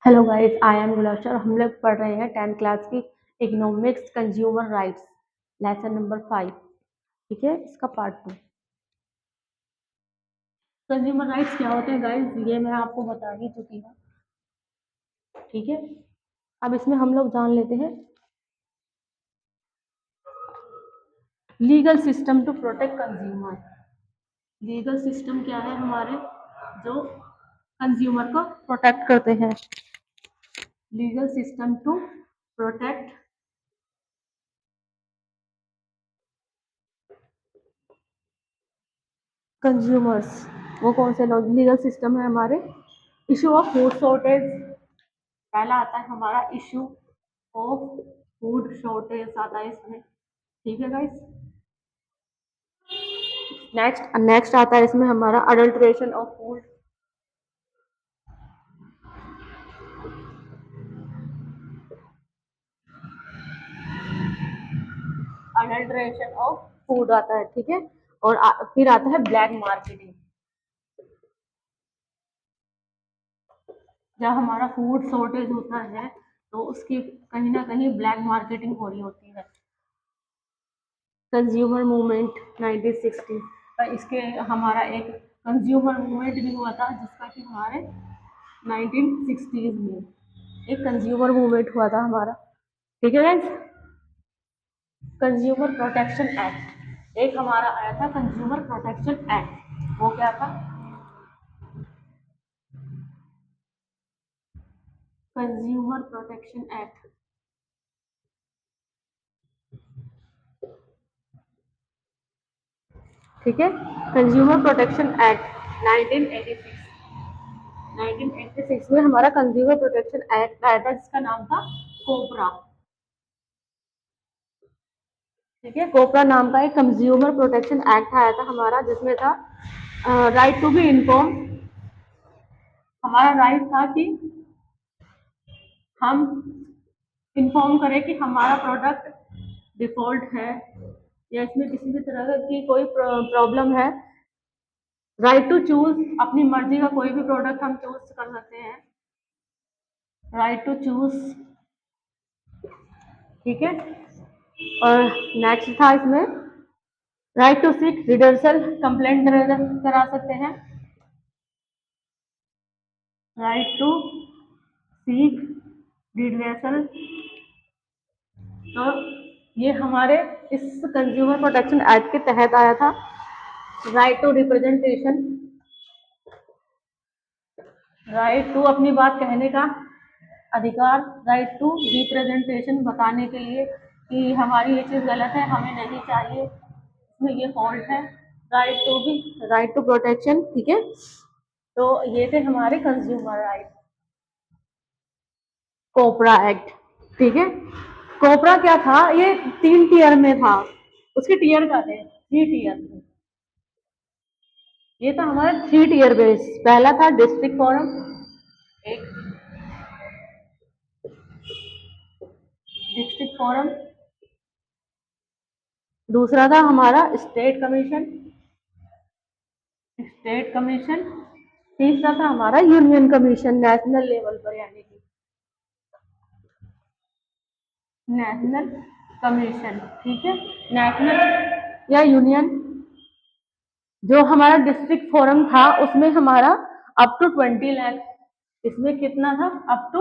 Hello guys, I am Gulashar. हम लोग पढ़ रहे हैं 10th क्लास की economics consumer rights lesson number 5। ठीक है, इसका पार्ट 2। कंज्यूमर राइट्स क्या होते हैं गाइस, ये मैं आपको बता ही चुकी हूँ। ठीक है, अब इसमें हम लोग जान लेते हैं legal system to protect consumer. Legal system क्या है हमारे जो कंज्यूमर को प्रोटेक्ट करते हैं। Legal system to protect consumers, वो कौन से लीगल सिस्टम है हमारे। इशू ऑफ फूड शॉर्टेज, पहला आता है हमारा इशू ऑफ फूड शॉर्टेज आता है इसमें। ठीक है गाइस, नेक्स्ट आता है इसमें हमारा adulteration of food. Adulteration of food आता है। ठीक है, और फिर आता है ब्लैक मार्केटिंग। जब हमारा फूड शॉर्टेज होता है तो उसकी कहीं ना कहीं ब्लैक मार्केटिंग हो रही होती है। कंज्यूमर मूवमेंट 1960 पर इसके हमारा एक कंज्यूमर मूवमेंट भी हुआ था जिसका कि हमारे 1960s में एक कंज्यूमर मूवमेंट हुआ था हमारा। ठीक है गाइस, कंज्यूमर प्रोटेक्शन एक्ट एक हमारा आया था, कंज्यूमर प्रोटेक्शन एक्ट। वो क्या था, कंज्यूमर प्रोटेक्शन एक्ट। ठीक है, कंज्यूमर प्रोटेक्शन एक्ट 1986। 1986 में हमारा कंज्यूमर प्रोटेक्शन एक्ट आया था जिसका नाम था कोपरा। ठीक है, कोपरा नाम का एक कंज्यूमर प्रोटेक्शन एक्ट आया था हमारा, जिसमें था राइट टू बी इन्फॉर्म। हमारा राइट था कि हम इन्फॉर्म करें कि हमारा प्रोडक्ट डिफॉल्ट है या इसमें किसी भी तरह की कोई प्रॉब्लम है। राइट टू चूज, अपनी मर्जी का कोई भी प्रोडक्ट हम चूज कर सकते हैं। Right to choose. ठीक है, और नेक्स्ट था इसमें right to seek redressal, complaint करा सकते हैं। Right to seek redressal. तो ये हमारे इस कंज्यूमर प्रोटेक्शन एक्ट के तहत आया था। Right to representation, right to अपनी बात कहने का अधिकार। राइट टू रिप्रेजेंटेशन, बताने के लिए कि हमारी ये चीज़ गलत है, हमें नहीं चाहिए, इसमें ये फॉल्ट है। राइट टू भी, राइट टू प्रोटेक्शन। ठीक है, तो ये थे हमारे कंज्यूमर राइट। कोपरा एक्ट। ठीक है, कोपरा क्या था, ये 3 टीयर में था। उसके टीयर का थे 3 टीयर थे। ये था हमारा 3 टीयर बेस। पहला था डिस्ट्रिक्ट फोरम, एक डिस्ट्रिक्ट फोरम। दूसरा था हमारा स्टेट कमीशन, स्टेट कमीशन। तीसरा था हमारा यूनियन कमीशन, नेशनल लेवल पर, यानी कि नेशनल कमीशन। ठीक है, नेशनल या यूनियन। जो हमारा डिस्ट्रिक्ट फोरम था उसमें हमारा अप टू 20 लाख, इसमें कितना था, अप टू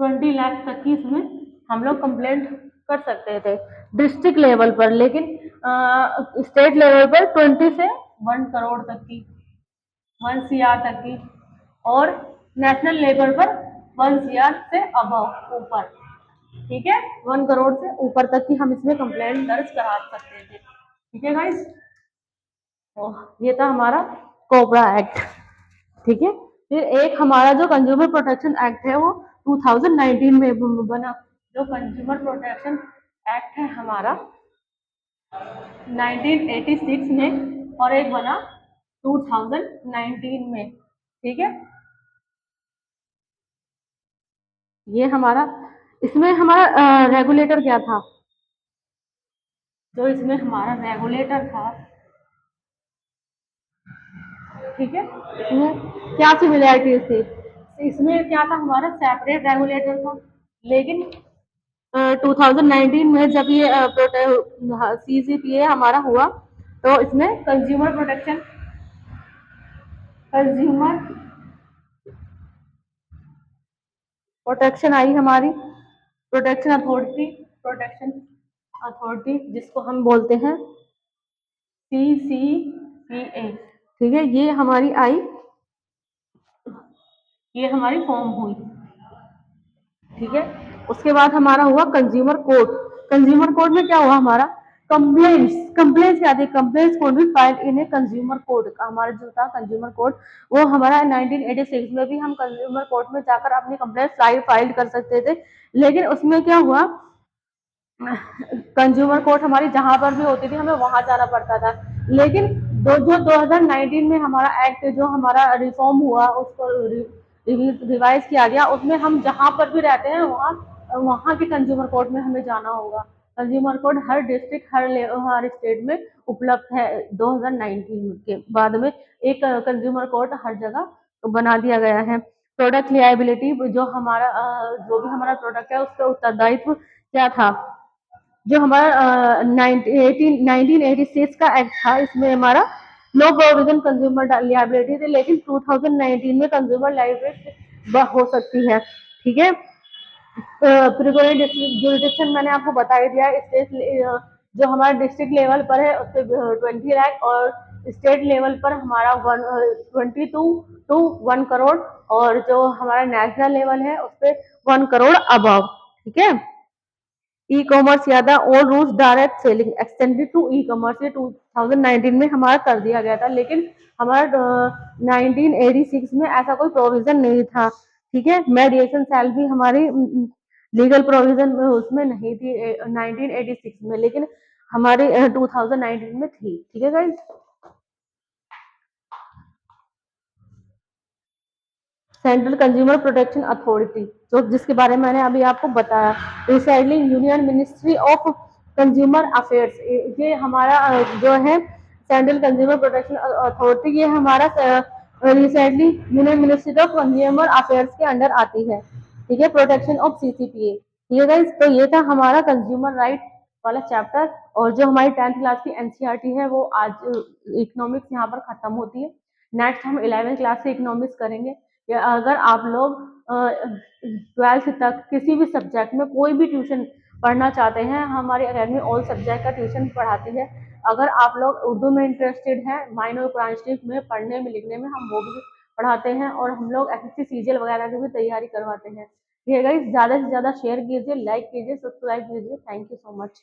20 लाख तक की इसमें हम लोग कंप्लेंट कर सकते थे डिस्ट्रिक्ट लेवल पर। लेकिन स्टेट लेवल पर 20 से 1 करोड़ तक की, 1 CR तक की, और नेशनल लेवल पर 1 CR से अबव, ऊपर। ठीक है, 1 करोड़ से ऊपर तक की हम इसमें कंप्लेंट दर्ज करा सकते थे। ठीक है गाइस, ये था हमारा कोबरा एक्ट। ठीक है, फिर एक हमारा जो कंज्यूमर प्रोटेक्शन एक्ट है वो 2019 में बना। जो कंज्यूमर प्रोटेक्शन एक्ट है हमारा 1986 में, और एक बना 2019 में। ठीक है, ये हमारा, इसमें हमारा रेगुलेटर क्या था, जो इसमें हमारा रेगुलेटर था। ठीक है, इसमें क्या सिमिलैरिटीज थी, इसमें क्या था, हमारा सेपरेट रेगुलेटर था। लेकिन 2019 में जब ये CCPA हमारा हुआ, तो इसमें कंज्यूमर प्रोटेक्शन आई हमारी, प्रोटेक्शन अथॉरिटी जिसको हम बोलते हैं CCPA। ठीक है, ये हमारी आई, ये हमारी फॉर्म हुई। ठीक है, उसके बाद हमारा हुआ कंज्यूमर कोर्ट। कंज्यूमर कोर्ट में क्या हुआ हमारा, कंप्लेंट्स आती है, कंप्लेंट्स कोड भी file in a consumer court. हमारा जो था कंज्यूमर कोर्ट, वो हमारा 1986 में भी हम कंज्यूमर कोर्ट में जाकर अपनी कंप्लेंट फाइल कर सकते थे। लेकिन उसमें क्या हुआ, कंज्यूमर कोर्ट हमारी जहां पर भी होती थी हमें वहां जाना पड़ता था। लेकिन जो 2019 में हमारा एक्ट जो हमारा रिफॉर्म हुआ, उसको रिवाइज किया गया, उसमें हम जहां पर भी रहते हैं वहाँ वहाँ के कंज्यूमर कोर्ट में हमें जाना होगा। कंज्यूमर कोर्ट हर डिस्ट्रिक्ट हर स्टेट में उपलब्ध है। 2019 के बाद में एक कंज्यूमर कोर्ट हर जगह बना दिया गया है। प्रोडक्ट लियाबिलिटी, जो भी हमारा प्रोडक्ट है उसका उत्तरदायित्व क्या था, जो हमारा 1986 का एक्ट था, इसमें हमारा नो प्रोविजन कंज्यूमर लायबिलिटी थी, लेकिन 2019 में कंज्यूमर लायबिलिटी हो सकती है। ठीक है, जुरिडिक्शन मैंने आपको बता ही दिया। स्टेट जो हमारा डिस्ट्रिक्ट लेवल पर है उससे 20 लाख, और स्टेट लेवल पर हमारा 22 to 1 करोड़, और जो हमारा नेशनल लेवल है उस पर 1 करोड़ अबव। ठीक है, ई कॉमर्स या the all rules direct selling extended to ecommerce, ये 2019 में हमारा कर दिया गया था। लेकिन हमारा 1986 में ऐसा कोई प्रोविजन नहीं था। ठीक है, मेडिएशन सेल भी हमारी लीगल प्रोविजन उसमें नहीं थी 1986 में, लेकिन हमारे 2019 में थी। ठीक है guys, central consumer protection authority, जो जिसके बारे में मैंने अभी आपको बताया, residing union ministry of consumer affairs, ये हमारा जो है सेंट्रल कंज्यूमर प्रोटेक्शन अथॉरिटी, ये हमारा recently union ministry of consumer affairs के अंडर आती है। ठीक है, प्रोटेक्शन ऑफ CCPA। ठीक है गाइस, तो ये था हमारा कंज्यूमर राइट वाला चैप्टर। और जो हमारी 10th क्लास की NCERT है वो आज इकोनॉमिक्स यहाँ पर खत्म होती है। नेक्स्ट हम 11th क्लास से इकोनॉमिक्स करेंगे। या अगर आप लोग 12th तक किसी भी सब्जेक्ट में कोई भी ट्यूशन पढ़ना चाहते हैं, हमारी अकेडमी ऑल सब्जेक्ट का ट्यूशन पढ़ाती है। अगर आप लोग उर्दू में इंटरेस्टेड हैं, माइनर कुरान शरीफ में पढ़ने में लिखने में, हम वो भी पढ़ाते हैं, और हम लोग SSC CGL वगैरह की भी तैयारी करवाते हैं। ठीक है गाइस, ज़्यादा से ज़्यादा शेयर कीजिए, लाइक कीजिए, सब्सक्राइब कीजिए। Thank you so much.